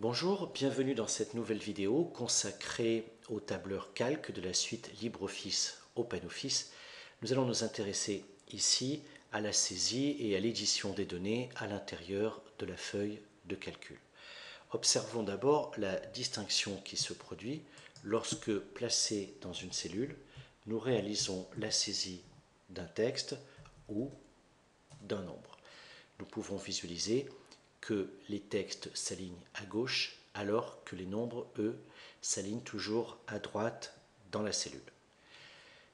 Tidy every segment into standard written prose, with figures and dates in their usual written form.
Bonjour, bienvenue dans cette nouvelle vidéo consacrée au tableur calque de la suite LibreOffice OpenOffice. Nous allons nous intéresser ici à la saisie et à l'édition des données à l'intérieur de la feuille de calcul. Observons d'abord la distinction qui se produit lorsque, placé dans une cellule, nous réalisons la saisie d'un texte ou d'un nombre. Nous pouvons visualiser que les textes s'alignent à gauche alors que les nombres, eux, s'alignent toujours à droite dans la cellule.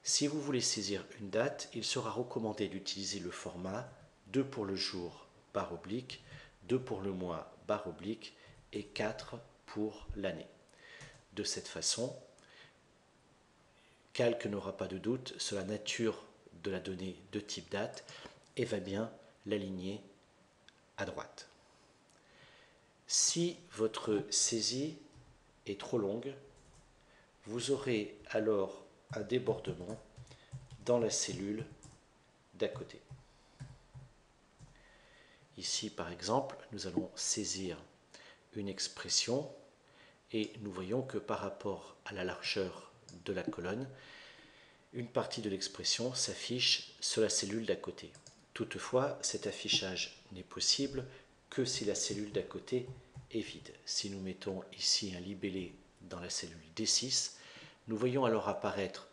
Si vous voulez saisir une date, il sera recommandé d'utiliser le format 2 pour le jour, barre oblique, 2 pour le mois, barre oblique et 4 pour l'année. De cette façon, Calque n'aura pas de doute sur la nature de la donnée de type date et va bien l'aligner à droite. Si votre saisie est trop longue, vous aurez alors un débordement dans la cellule d'à côté. Ici, par exemple, nous allons saisir une expression et nous voyons que par rapport à la largeur de la colonne, une partie de l'expression s'affiche sur la cellule d'à côté. Toutefois, cet affichage n'est possible que si la cellule d'à côté est vide. Si nous mettons ici un libellé dans la cellule D6, nous voyons alors apparaître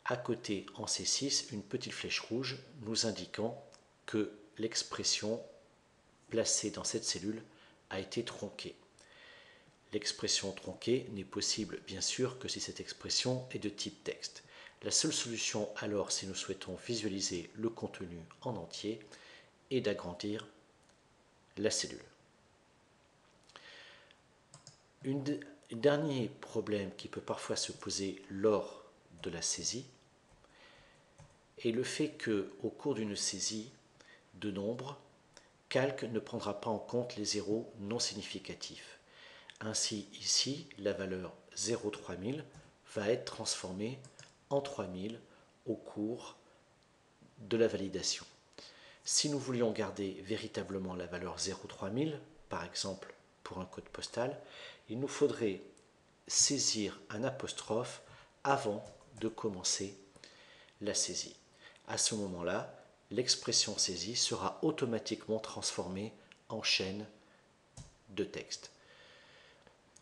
à côté en C6 une petite flèche rouge nous indiquant que l'expression placée dans cette cellule a été tronquée. L'expression tronquée n'est possible bien sûr que si cette expression est de type texte. La seule solution alors, si nous souhaitons visualiser le contenu en entier, est d'agrandir la cellule. Un dernier problème qui peut parfois se poser lors de la saisie est le fait qu'au cours d'une saisie de nombres, Calque ne prendra pas en compte les zéros non significatifs. Ainsi, ici, la valeur 03000 va être transformée en 3000 au cours de la validation. Si nous voulions garder véritablement la valeur 03000, par exemple pour un code postal, il nous faudrait saisir un apostrophe avant de commencer la saisie. À ce moment-là, l'expression saisie sera automatiquement transformée en chaîne de texte.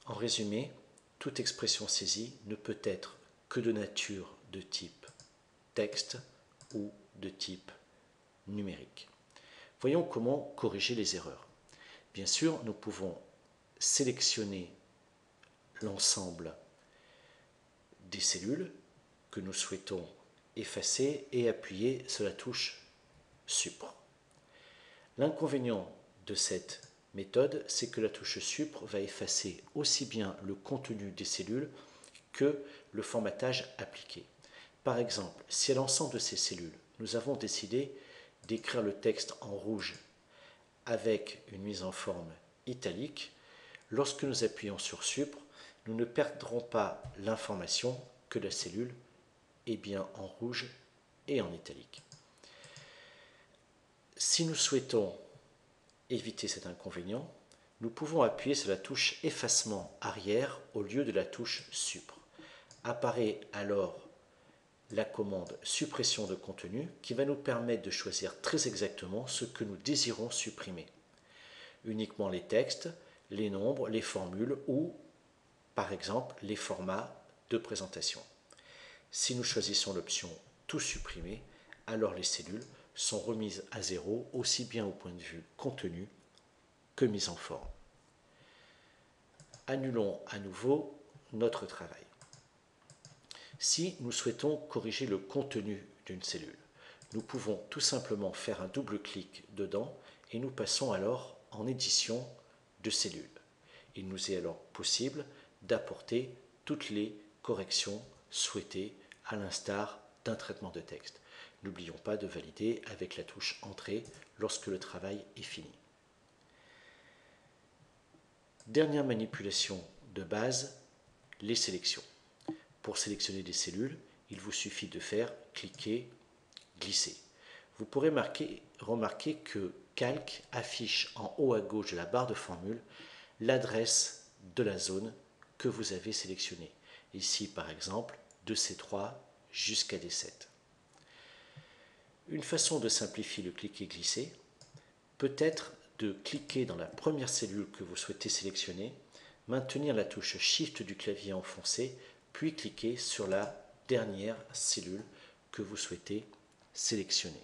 En résumé, toute expression saisie ne peut être que de nature de type texte ou de type numérique. Voyons comment corriger les erreurs. Bien sûr, nous pouvons sélectionner l'ensemble des cellules que nous souhaitons effacer et appuyer sur la touche Supre. L'inconvénient de cette méthode, c'est que la touche Supre va effacer aussi bien le contenu des cellules que le formatage appliqué. Par exemple, si à l'ensemble de ces cellules, nous avons décidé d'écrire le texte en rouge avec une mise en forme italique, lorsque nous appuyons sur Supre, nous ne perdrons pas l'information que la cellule est bien en rouge et en italique. Si nous souhaitons éviter cet inconvénient, nous pouvons appuyer sur la touche effacement arrière au lieu de la touche Supre. Apparaît alors la commande suppression de contenu qui va nous permettre de choisir très exactement ce que nous désirons supprimer. Uniquement les textes, les nombres, les formules ou, par exemple, les formats de présentation. Si nous choisissons l'option tout supprimer, alors les cellules sont remises à zéro aussi bien au point de vue contenu que mise en forme. Annulons à nouveau notre travail. Si nous souhaitons corriger le contenu d'une cellule, nous pouvons tout simplement faire un double-clic dedans et nous passons alors en édition de cellules. Il nous est alors possible d'apporter toutes les corrections souhaitées à l'instar d'un traitement de texte. N'oublions pas de valider avec la touche Entrée lorsque le travail est fini. Dernière manipulation de base, les sélections. Pour sélectionner des cellules, il vous suffit de faire cliquer, glisser. Vous pourrez remarquer que Calque affiche en haut à gauche de la barre de formule l'adresse de la zone que vous avez sélectionnée. Ici, par exemple, de C3 jusqu'à D7. Une façon de simplifier le cliquer-glisser peut être de cliquer dans la première cellule que vous souhaitez sélectionner, maintenir la touche Shift du clavier enfoncée, puis cliquer sur la dernière cellule que vous souhaitez sélectionner.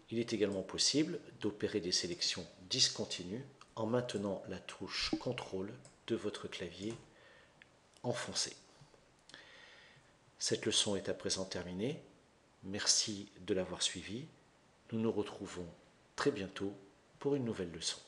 Il est également possible d'opérer des sélections discontinues en maintenant la touche CTRL de votre clavier enfoncé. Cette leçon est à présent terminée. Merci de l'avoir suivie. Nous nous retrouvons très bientôt pour une nouvelle leçon.